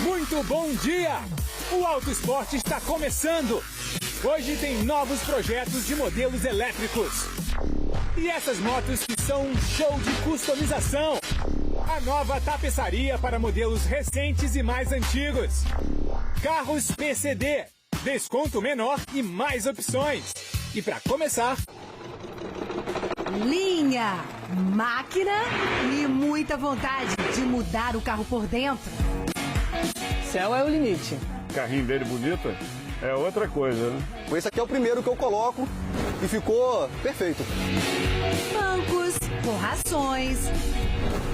Muito bom dia! O Auto Esporte está começando! Hoje tem novos projetos de modelos elétricos. E essas motos que são um show de customização. A nova tapeçaria para modelos recentes e mais antigos. Carros PCD, desconto menor e mais opções. E para começar... linha, máquina e muita vontade de mudar o carro por dentro. Céu é o limite. Carrinho dele bonito é outra coisa, né? Esse aqui é o primeiro que eu coloco e ficou perfeito. Bancos, borrações.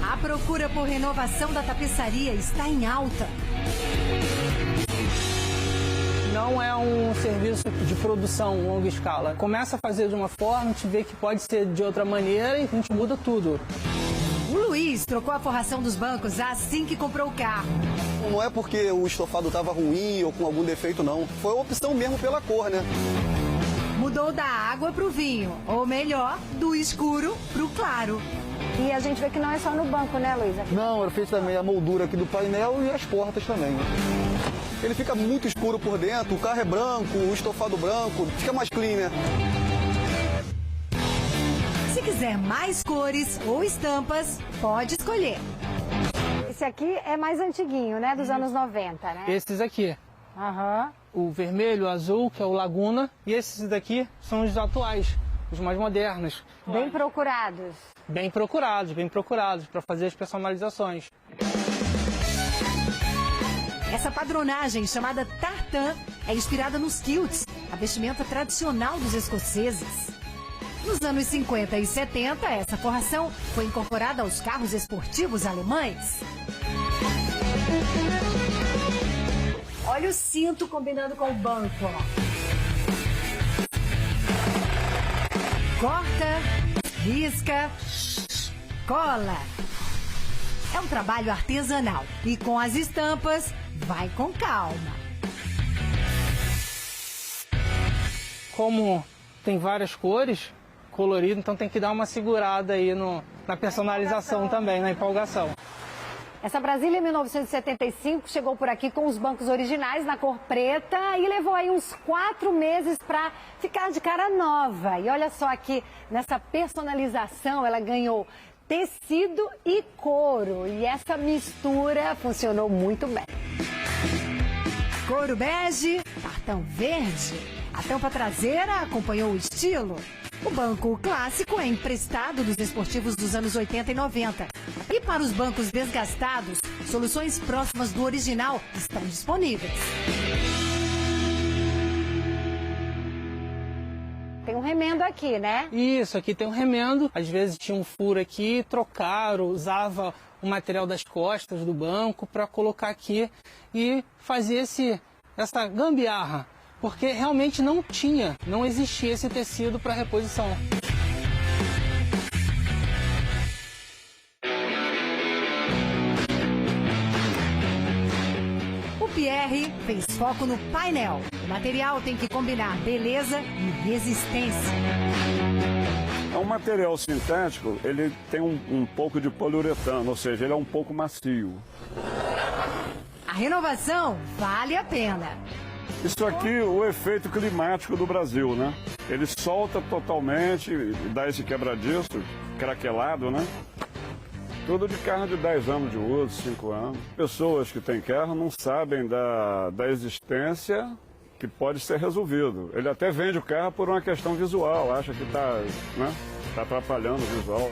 A procura por renovação da tapeçaria está em alta. Não é um serviço de produção longa escala. Começa a fazer de uma forma, a gente vê que pode ser de outra maneira e a gente muda tudo. O Luiz trocou a forração dos bancos assim que comprou o carro. Não é porque o estofado estava ruim ou com algum defeito, não. Foi uma opção mesmo pela cor, né? Mudou da água pro vinho, ou melhor, do escuro pro claro. E a gente vê que não é só no banco, né, Luísa? Não, eu fiz também a moldura aqui do painel e as portas também. Ele fica muito escuro por dentro, o carro é branco, o estofado branco, fica mais clean, né? Se quiser mais cores ou estampas, pode escolher. Esse aqui é mais antiguinho, né? Dos anos 90, né? Esses aqui, Aham. o vermelho, o azul, que é o Laguna, e esses daqui são os atuais, os mais modernos. Bem procurados. Bem procurados, para fazer as personalizações. Essa padronagem, chamada tartan, é inspirada nos kilts, a vestimenta tradicional dos escoceses. Nos anos 50 e 70, essa forração foi incorporada aos carros esportivos alemães. Olha o cinto combinando com o banco. Corta, risca, cola. É um trabalho artesanal e com as estampas, vai com calma. Como tem várias cores, colorido, então tem que dar uma segurada aí na personalização também, na empolgação. Essa Brasília 1975 chegou por aqui com os bancos originais na cor preta e levou aí uns 4 meses para ficar de cara nova. E olha só aqui, nessa personalização ela ganhou tecido e couro. E essa mistura funcionou muito bem. Couro bege, tartão verde. A tampa traseira acompanhou o estilo. O banco clássico é emprestado dos esportivos dos anos 80 e 90. E para os bancos desgastados, soluções próximas do original estão disponíveis. Tem um remendo aqui, né? Isso, aqui tem um remendo. Às vezes tinha um furo aqui, trocaram, usava o material das costas do banco para colocar aqui e fazer essa gambiarra. Porque realmente não existia esse tecido para reposição. O Pierre fez foco no painel. O material tem que combinar beleza e resistência. É um material sintético, ele tem um pouco de poliuretano, ou seja, ele é um pouco macio. A renovação vale a pena. Isso aqui, o efeito climático do Brasil, né? Ele solta totalmente, dá esse quebradiço, craquelado, né? Tudo de carro de 10 anos de uso, 5 anos. Pessoas que têm carro não sabem da existência que pode ser resolvido. Ele até vende o carro por uma questão visual, acha que está, né? Tá atrapalhando o visual.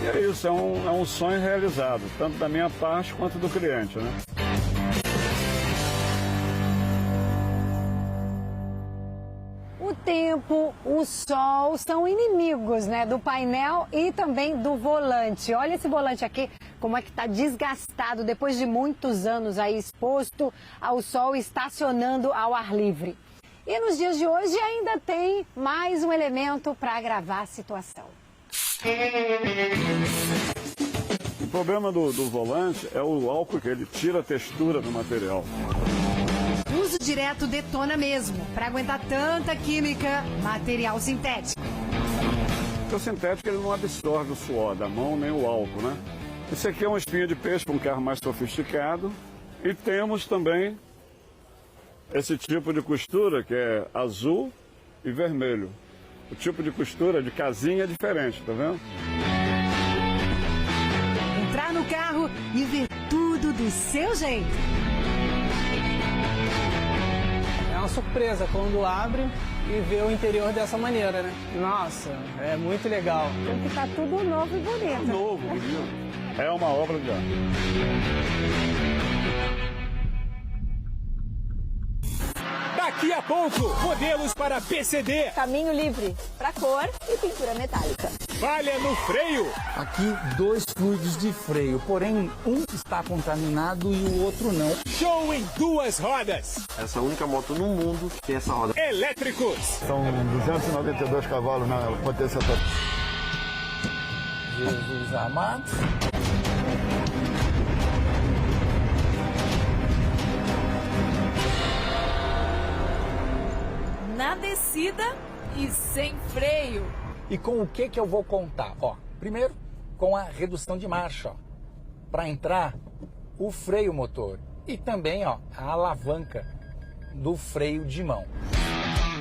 E é isso, é um sonho realizado, tanto da minha parte quanto do cliente, né? O tempo, o sol são inimigos, né? Do painel e também do volante. Olha esse volante aqui, como é que está desgastado depois de muitos anos aí exposto ao sol, estacionando ao ar livre. E nos dias de hoje ainda tem mais um elemento para agravar a situação. O problema do volante é o álcool, que ele tira a textura do material. Uso direto detona mesmo. Para aguentar tanta química, material sintético. Porque o sintético ele não absorve o suor da mão nem o álcool, né? Esse aqui é uma espinha de peixe para um carro mais sofisticado. E temos também esse tipo de costura que é azul e vermelho. O tipo de costura de casinha é diferente, tá vendo? Entrar no carro e ver tudo do seu jeito. É uma surpresa quando abre e vê o interior dessa maneira, né? Nossa, é muito legal. Tem que estar tudo novo e bonito. Novo, bonito. É uma obra de arte. Daqui a pouco, modelos para PCD. Caminho livre para cor e pintura metálica. Falha no freio. Aqui, 2 fluidos de freio, porém um está contaminado e o outro não. Show em 2 rodas. Essa é a única moto no mundo que tem essa roda. Elétricos. São 292 cavalos na potência total. Jesus amado. Na descida e sem freio. E com o que eu vou contar? Ó, primeiro, com a redução de marcha, ó, para entrar o freio motor e também, ó, a alavanca do freio de mão.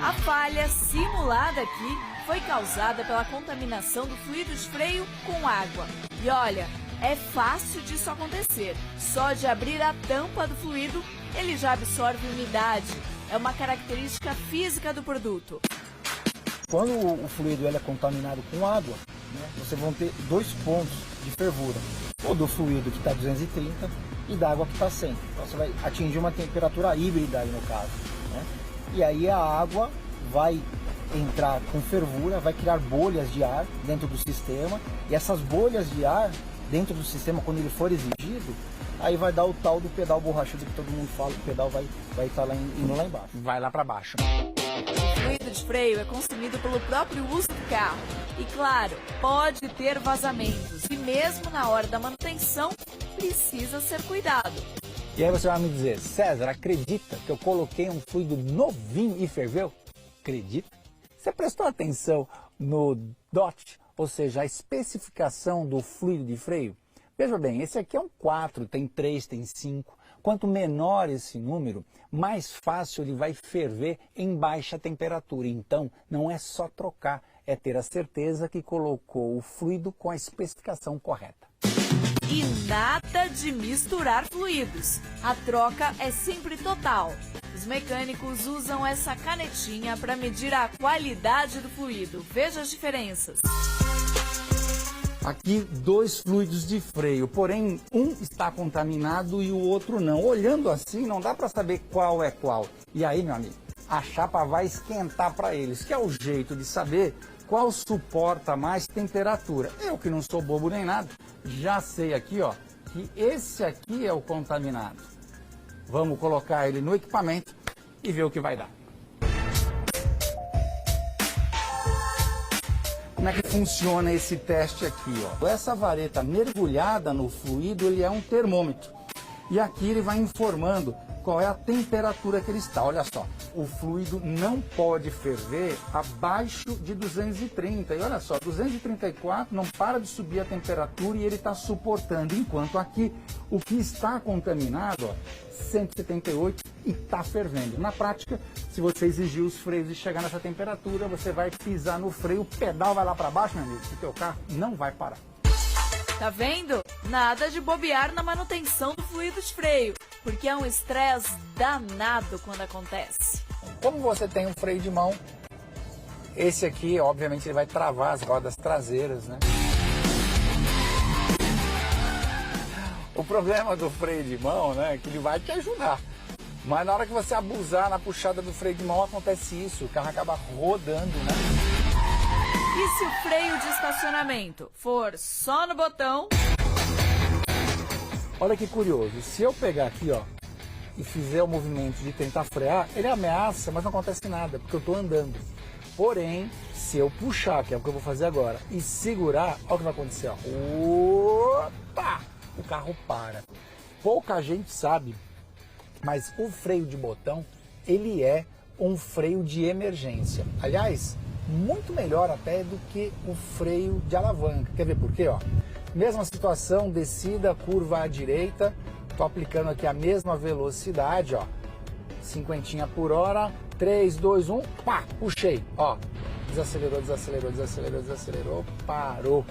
A falha simulada aqui foi causada pela contaminação do fluido de freio com água. E olha, é fácil disso acontecer. Só de abrir a tampa do fluido, ele já absorve umidade. É uma característica física do produto. Quando o fluido ele é contaminado com água, né, vocês vão ter 2 pontos de fervura. O do fluido que está 230 e da água que está 100. Então você vai atingir uma temperatura híbrida aí no caso, né? E aí a água vai entrar com fervura, vai criar bolhas de ar dentro do sistema. E essas bolhas de ar dentro do sistema, quando ele for exigido, aí vai dar o tal do pedal borrachudo que todo mundo fala, o pedal vai estar lá indo lá embaixo. Vai lá para baixo. O fluido de freio é consumido pelo próprio uso do carro. E claro, pode ter vazamentos. E mesmo na hora da manutenção, precisa ser cuidado. E aí você vai me dizer, César, acredita que eu coloquei um fluido novinho e ferveu? Acredita? Você prestou atenção no DOT, ou seja, a especificação do fluido de freio? Veja bem, esse aqui é um 4, tem 3, tem 5. Quanto menor esse número, mais fácil ele vai ferver em baixa temperatura. Então, não é só trocar, é ter a certeza que colocou o fluido com a especificação correta. E nada de misturar fluidos. A troca é sempre total. Os mecânicos usam essa canetinha para medir a qualidade do fluido. Veja as diferenças. Aqui 2 fluidos de freio, porém um está contaminado e o outro não. Olhando assim não dá para saber qual é qual. E aí, meu amigo, a chapa vai esquentar para eles, que é o jeito de saber qual suporta mais temperatura. Eu que não sou bobo nem nada, já sei aqui, ó, que esse aqui é o contaminado. Vamos colocar ele no equipamento e ver o que vai dar. Como é que funciona esse teste aqui, ó? Essa vareta mergulhada no fluido, ele é um termômetro. E aqui ele vai informando qual é a temperatura que ele está. Olha só, o fluido não pode ferver abaixo de 230. E olha só, 234 não para de subir a temperatura e ele está suportando. Enquanto aqui, o que está contaminado, ó, 178 e está fervendo. Na prática, se você exigir os freios e chegar nessa temperatura, você vai pisar no freio, o pedal vai lá para baixo, meu amigo, e o teu carro não vai parar. Tá vendo? Nada de bobear na manutenção do fluido de freio, porque é um estresse danado quando acontece. Como você tem um freio de mão, esse aqui, obviamente, ele vai travar as rodas traseiras, né? O problema do freio de mão, né, é que ele vai te ajudar. Mas na hora que você abusar na puxada do freio de mão, acontece isso, o carro acaba rodando, né? E se o freio de estacionamento for só no botão? Olha que curioso, se eu pegar aqui, ó, e fizer o movimento de tentar frear, ele ameaça, mas não acontece nada, porque eu estou andando. Porém, se eu puxar, que é o que eu vou fazer agora, e segurar, olha o que vai acontecer. Ó. Opa! O carro para. Pouca gente sabe, mas o freio de botão, ele é um freio de emergência. Aliás, muito melhor até do que o freio de alavanca. Quer ver por quê? Ó? Mesma situação, descida, curva à direita. Estou aplicando aqui a mesma velocidade, ó. 50 por hora. 3, 2, 1, pá, puxei. Ó, desacelerou, desacelerou, desacelerou, desacelerou, parou.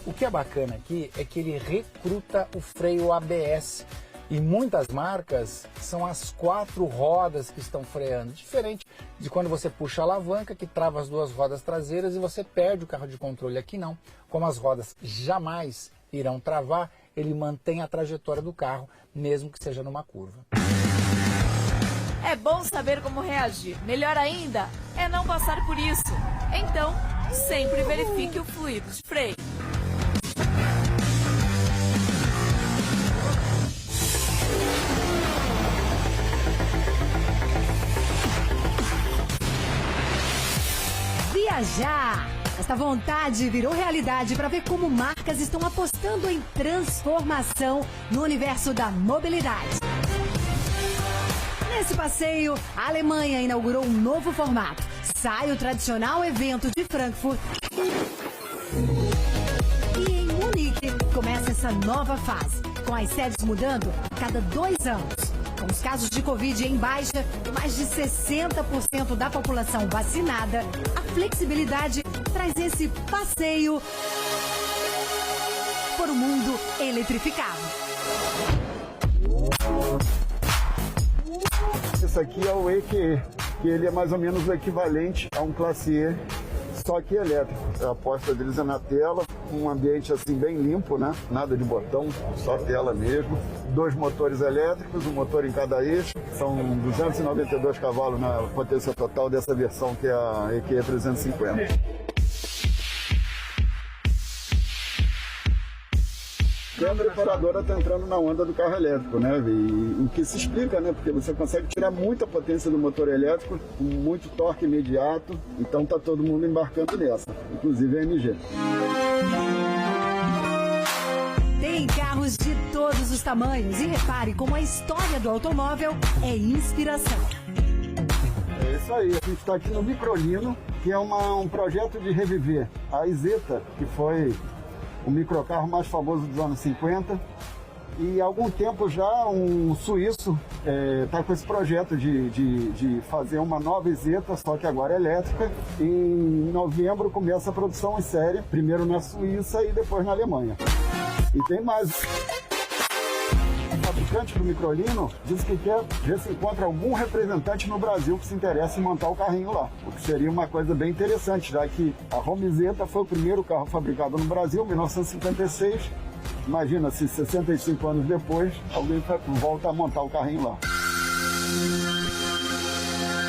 O que é bacana aqui é que ele recruta o freio ABS. E muitas marcas são as 4 rodas que estão freando. Diferente de quando você puxa a alavanca, que trava as 2 rodas traseiras e você perde o carro de controle. Aqui não. Como as rodas jamais irão travar, ele mantém a trajetória do carro, mesmo que seja numa curva. É bom saber como reagir. Melhor ainda é não passar por isso. Então, sempre verifique o fluido de freio. Viajar! Esta vontade virou realidade para ver como marcas estão apostando em transformação no universo da mobilidade. Nesse passeio, a Alemanha inaugurou um novo formato. Sai o tradicional evento de Frankfurt. E em Munique começa essa nova fase, com as sedes mudando a cada 2 anos. Com os casos de Covid em baixa e mais de 60% da população vacinada, a flexibilidade traz esse passeio por um mundo eletrificado. Esse aqui é o EQE, que ele é mais ou menos o equivalente a um Classe E, só que elétrico. A aposta deles é na tela, um ambiente assim bem limpo, né? Nada de botão, só tela mesmo. 2 motores elétricos, um motor em cada eixo. São 292 cavalos na potência total dessa versão que é a EQE 350. A preparadora está entrando na onda do carro elétrico, né? E o que se explica, né? Porque você consegue tirar muita potência do motor elétrico, com muito torque imediato, então tá todo mundo embarcando nessa, inclusive a MG. Tem carros de todos os tamanhos e repare como a história do automóvel é inspiração. É isso aí, a gente está aqui no Microlino, que é um projeto de reviver a Isetta, que foi o microcarro mais famoso dos anos 50, e há algum tempo já um suíço está com esse projeto de fazer uma nova Isetta, só que agora elétrica. Em novembro começa a produção em série, primeiro na Suíça e depois na Alemanha. E tem mais. O fabricante do Microlino diz que quer ver se encontra algum representante no Brasil que se interesse em montar o carrinho lá. O que seria uma coisa bem interessante, já que a Home Isetta foi o primeiro carro fabricado no Brasil, em 1956. Imagina se 65 anos depois alguém volta a montar o carrinho lá.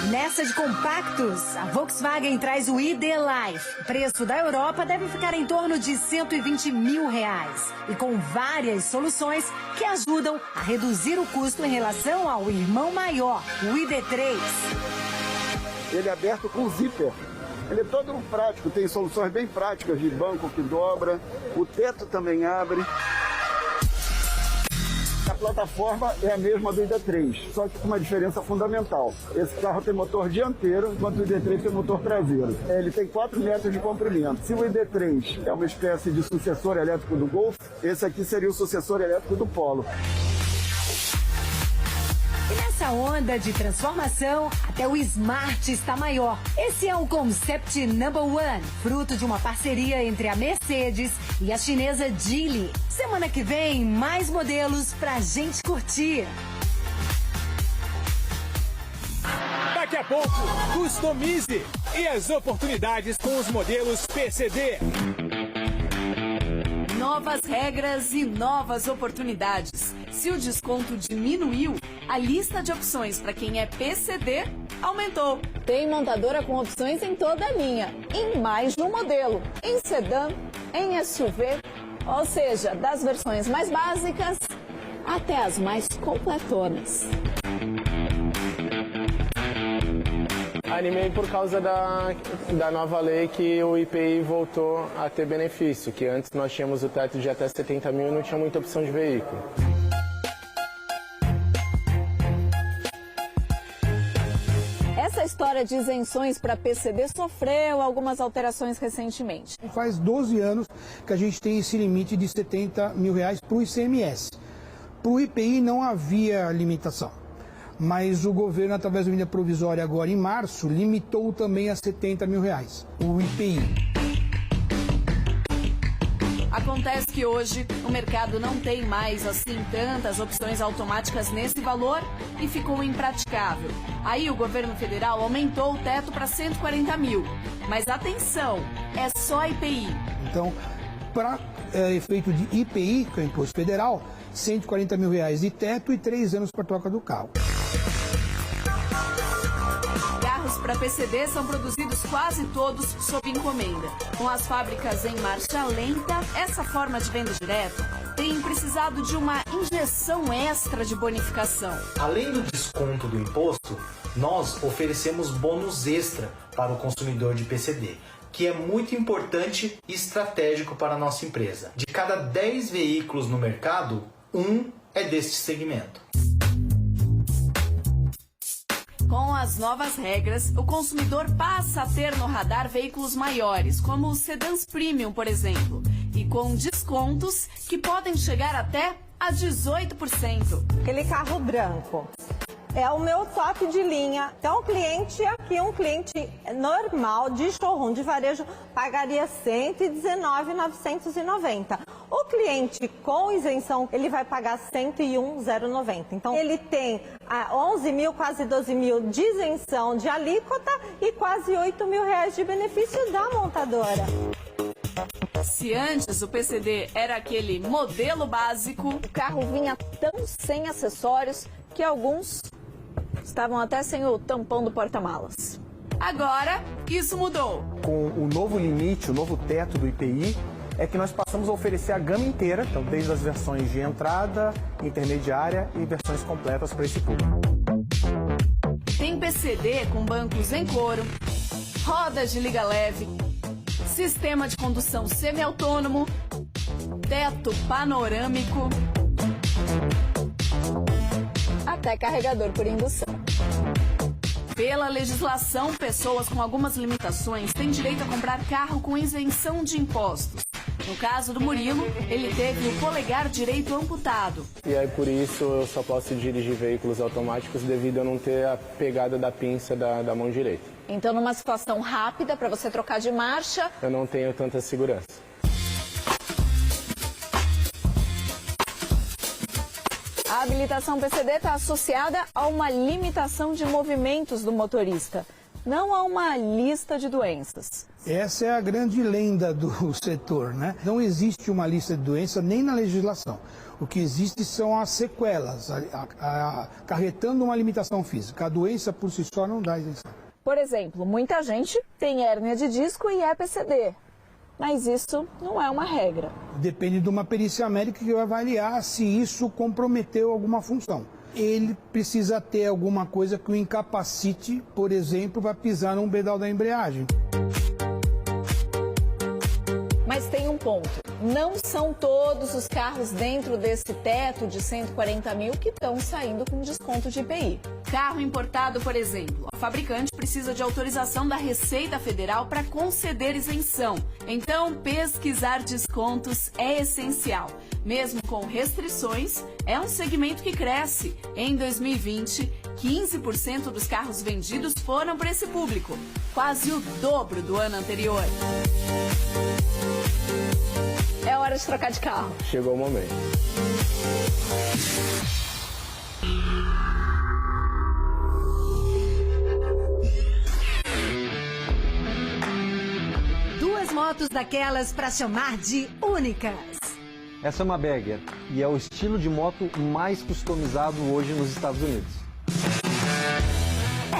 Nessa de compactos, a Volkswagen traz o ID Life. O preço da Europa deve ficar em torno de R$120 mil. E com várias soluções que ajudam a reduzir o custo em relação ao irmão maior, o ID3. Ele é aberto com zíper. Ele é todo prático, tem soluções bem práticas de banco que dobra, o teto também abre. A plataforma é a mesma do ID3, só que com uma diferença fundamental. Esse carro tem motor dianteiro, enquanto o ID3 tem motor traseiro. Ele tem 4 metros de comprimento. Se o ID3 é uma espécie de sucessor elétrico do Golf, esse aqui seria o sucessor elétrico do Polo. E nessa onda de transformação, até o Smart está maior. Esse é o Concept No.1, fruto de uma parceria entre a Mercedes e a chinesa Geely. Semana que vem, mais modelos pra gente curtir. Daqui a pouco, customize e as oportunidades com os modelos PCD. Novas regras e novas oportunidades. Se o desconto diminuiu, a lista de opções para quem é PCD aumentou. Tem montadora com opções em toda a linha, em mais de um modelo, em sedã, em SUV, ou seja, das versões mais básicas até as mais completonas. Animei por causa da nova lei que o IPI voltou a ter benefício, que antes nós tínhamos o teto de até 70 mil e não tinha muita opção de veículo. Essa história de isenções para PCD sofreu algumas alterações recentemente. Faz 12 anos que a gente tem esse limite de R$70 mil para o ICMS. Para o IPI não havia limitação, mas o governo, através da medida provisória agora em março, limitou também a R$70 mil, o IPI. Acontece que hoje o mercado não tem mais assim tantas opções automáticas nesse valor e ficou impraticável. Aí o governo federal aumentou o teto para 140 mil. Mas atenção, é só IPI. Então, para efeito de IPI, que é o Imposto Federal, R$140 mil de teto e 3 anos para troca do carro. Para PCD são produzidos quase todos sob encomenda. Com as fábricas em marcha lenta, essa forma de venda direta tem precisado de uma injeção extra de bonificação. Além do desconto do imposto, nós oferecemos bônus extra para o consumidor de PCD, que é muito importante e estratégico para a nossa empresa. De cada 10 veículos no mercado, 1 é deste segmento. Com as novas regras, o consumidor passa a ter no radar veículos maiores, como os sedãs premium, por exemplo, e com descontos que podem chegar até a 18%. Aquele carro branco é o meu top de linha. Então, o cliente aqui, um cliente normal de showroom de varejo, pagaria R$ 119.990. O cliente com isenção, ele vai pagar R$ 101.090. Então, ele tem 11 mil, quase 12 mil de isenção de alíquota e quase R$ 8 mil de benefício da montadora. Se antes o PCD era aquele modelo básico, o carro vinha tão sem acessórios que alguns estavam até sem o tampão do porta-malas. Agora, isso mudou. Com o novo limite, o novo teto do IPI, é que nós passamos a oferecer a gama inteira, então desde as versões de entrada, intermediária e versões completas para esse público. Tem PCD com bancos em couro, rodas de liga leve, sistema de condução semi-autônomo, teto panorâmico, até carregador por indução. Pela legislação, pessoas com algumas limitações têm direito a comprar carro com isenção de impostos. No caso do Murilo, ele teve o polegar direito amputado. E aí por isso eu só posso dirigir veículos automáticos devido a não ter a pegada da pinça da mão direita. Então, numa situação rápida, para você trocar de marcha, eu não tenho tanta segurança. A habilitação PCD está associada a uma limitação de movimentos do motorista, não a uma lista de doenças. Essa é a grande lenda do setor, né? Não existe uma lista de doenças nem na legislação. O que existe são as sequelas, acarretando uma limitação física. A doença por si só não dá isenção. Por exemplo, muita gente tem hérnia de disco e é PCD. Mas isso não é uma regra. Depende de uma perícia médica que vai avaliar se isso comprometeu alguma função. Ele precisa ter alguma coisa que o incapacite, por exemplo, vai pisar num pedal da embreagem. Mas tem um ponto. Não são todos os carros dentro desse teto de 140 mil que estão saindo com desconto de IPI. Carro importado, por exemplo, a fabricante precisa de autorização da Receita Federal para conceder isenção. Então, pesquisar descontos é essencial. Mesmo com restrições, é um segmento que cresce. Em 2020, 15% dos carros vendidos foram para esse público, quase o dobro do ano anterior. É hora de trocar de carro. Chegou o momento. Duas motos daquelas para chamar de únicas. Essa é uma Bagger e é o estilo de moto mais customizado hoje nos Estados Unidos.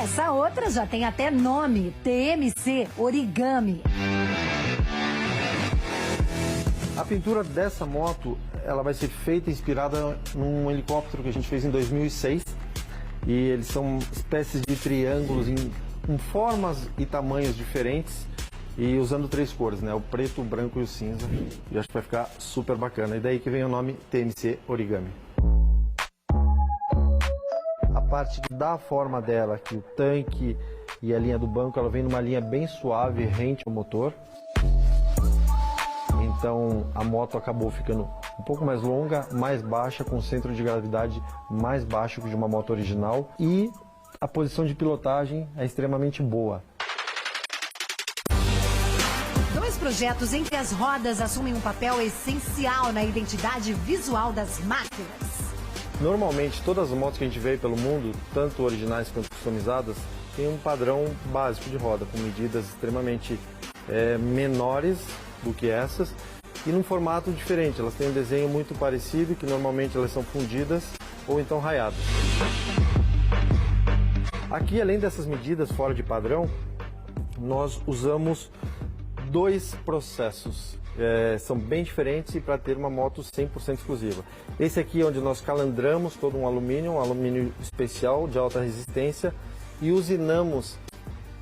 Essa outra já tem até nome, TMC Origami. A pintura dessa moto, ela vai ser feita inspirada num helicóptero que a gente fez em 2006. E eles são espécies de triângulos com formas e tamanhos diferentes e usando 3 cores, né? O preto, o branco e o cinza. E acho que vai ficar super bacana. E daí que vem o nome TMC Origami. A parte que dá a forma dela, que o tanque e a linha do banco, ela vem numa linha bem suave, rente ao motor. Então a moto acabou ficando um pouco mais longa, mais baixa, com centro de gravidade mais baixo que de uma moto original. E a posição de pilotagem é extremamente boa. 2 projetos em que as rodas assumem um papel essencial na identidade visual das máquinas. Normalmente, todas as motos que a gente vê pelo mundo, tanto originais quanto customizadas, têm um padrão básico de roda, com medidas extremamente menores do que essas e num formato diferente. Elas têm um desenho muito parecido, que normalmente elas são fundidas ou então raiadas. Aqui, além dessas medidas fora de padrão, nós usamos 2 processos. São bem diferentes e para ter uma moto 100% exclusiva. Esse aqui é onde nós calandramos todo um alumínio especial de alta resistência e usinamos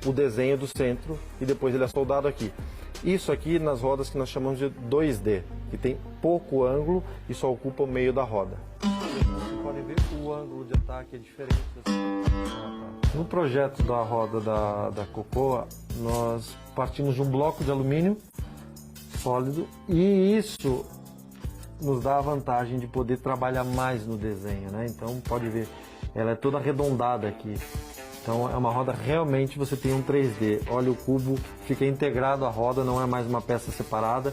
o desenho do centro e depois ele é soldado aqui. Isso aqui nas rodas que nós chamamos de 2D, que tem pouco ângulo e só ocupa o meio da roda. Vocês podem ver o ângulo de ataque é diferente. No projeto da roda da Cocoa, nós partimos de um bloco de alumínio sólido e isso nos dá a vantagem de poder trabalhar mais no desenho, né? Então pode ver, ela é toda arredondada aqui. Então é uma roda realmente, você tem um 3D. Olha o cubo, fica integrado à roda, não é mais uma peça separada.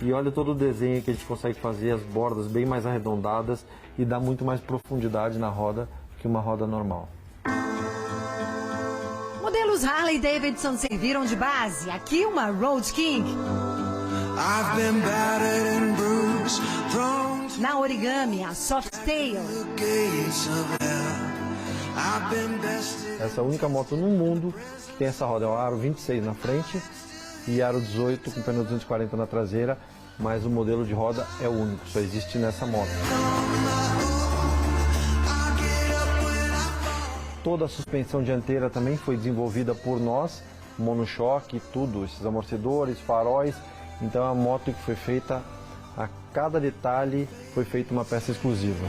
E olha todo o desenho que a gente consegue fazer, as bordas bem mais arredondadas e dá muito mais profundidade na roda que uma roda normal. Modelos Harley Davidson serviram de base. Aqui uma Road King. Na Origami, a Softail. Essa é a única moto no mundo que tem essa roda. É o aro 26 na frente e aro 18 com pneu 240 na traseira, mas o modelo de roda é o único, só existe nessa moto. Toda a suspensão dianteira também foi desenvolvida por nós, monochoque, tudo, esses amortecedores, faróis. Então é uma moto que foi feita, a cada detalhe foi feita uma peça exclusiva.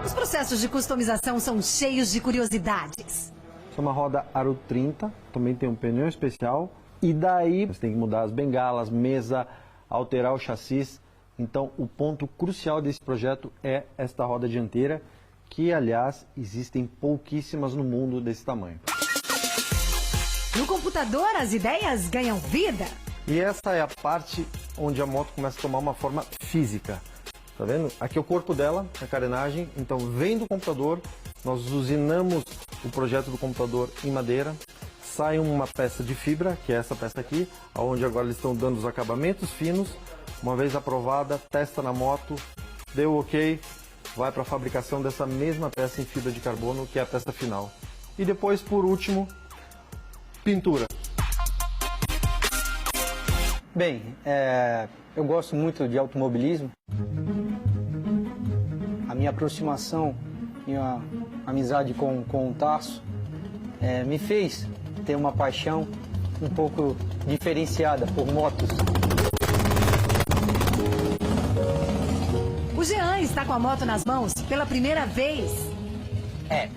Os processos de customização são cheios de curiosidades. É uma roda aro 30, também tem um pneu especial. E daí você tem que mudar as bengalas, mesa, alterar o chassi. Então o ponto crucial desse projeto é esta roda dianteira, que aliás existem pouquíssimas no mundo desse tamanho. No computador as ideias ganham vida. E essa é a parte onde a moto começa a tomar uma forma física. Tá vendo? Aqui é o corpo dela, a carenagem. Então vem do computador, nós usinamos o projeto do computador em madeira. Sai uma peça de fibra, que é essa peça aqui, onde agora eles estão dando os acabamentos finos. Uma vez aprovada, testa na moto, deu ok, vai para a fabricação dessa mesma peça em fibra de carbono, que é a peça final. E depois, por último, pintura. Bem, eu gosto muito de automobilismo. A minha aproximação, minha amizade com o Tarso, me fez ter uma paixão um pouco diferenciada por motos. O Jean está com a moto nas mãos pela primeira vez.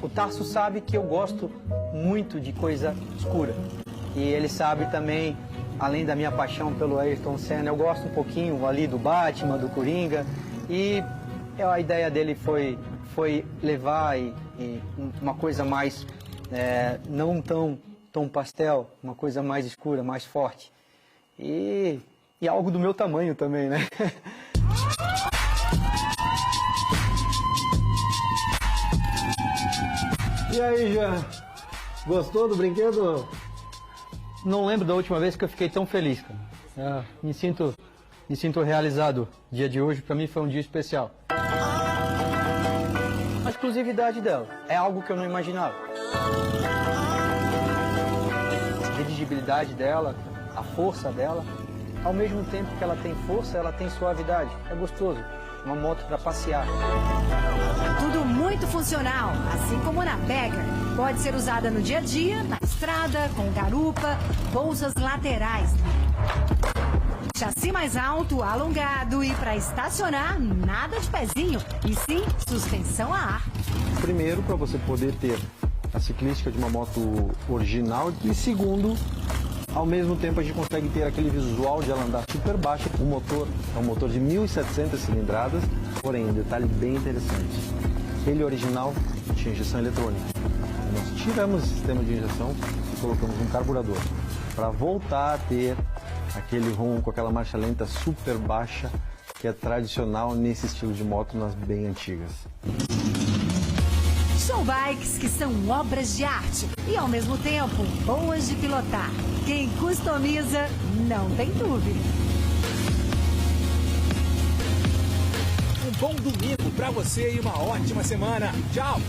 O Tarso sabe que eu gosto muito de coisa escura. E ele sabe também, além da minha paixão pelo Ayrton Senna, eu gosto um pouquinho ali do Batman, do Coringa. E a ideia dele foi levar uma coisa mais, não tão pastel, uma coisa mais escura, mais forte. E algo do meu tamanho também, né? E aí, Jean? Gostou do brinquedo? Não lembro da última vez que eu fiquei tão feliz, cara. Me sinto realizado. O dia de hoje, para mim, foi um dia especial. A exclusividade dela é algo que eu não imaginava. A dirigibilidade dela a força dela. Ao mesmo tempo que ela tem força, ela tem suavidade. É gostoso. Uma moto para passear. Tudo muito funcional, assim como na Bagger. Pode ser usada no dia a dia, na estrada, com garupa, bolsas laterais. Chassi mais alto, alongado e para estacionar, nada de pezinho, e sim suspensão a ar. Primeiro, para você poder ter a ciclística de uma moto original, e segundo, ao mesmo tempo a gente consegue ter aquele visual de ela andar super baixo. O motor é um motor de 1.700 cilindradas, porém, um detalhe bem interessante. Ele original tinha injeção eletrônica. Nós tiramos o sistema de injeção e colocamos um carburador para voltar a ter aquele ronco, aquela marcha lenta super baixa, que é tradicional nesse estilo de moto nas bem antigas. São bikes que são obras de arte e, ao mesmo tempo, boas de pilotar. Quem customiza não tem dúvida. Um bom domingo para você e uma ótima semana. Tchau!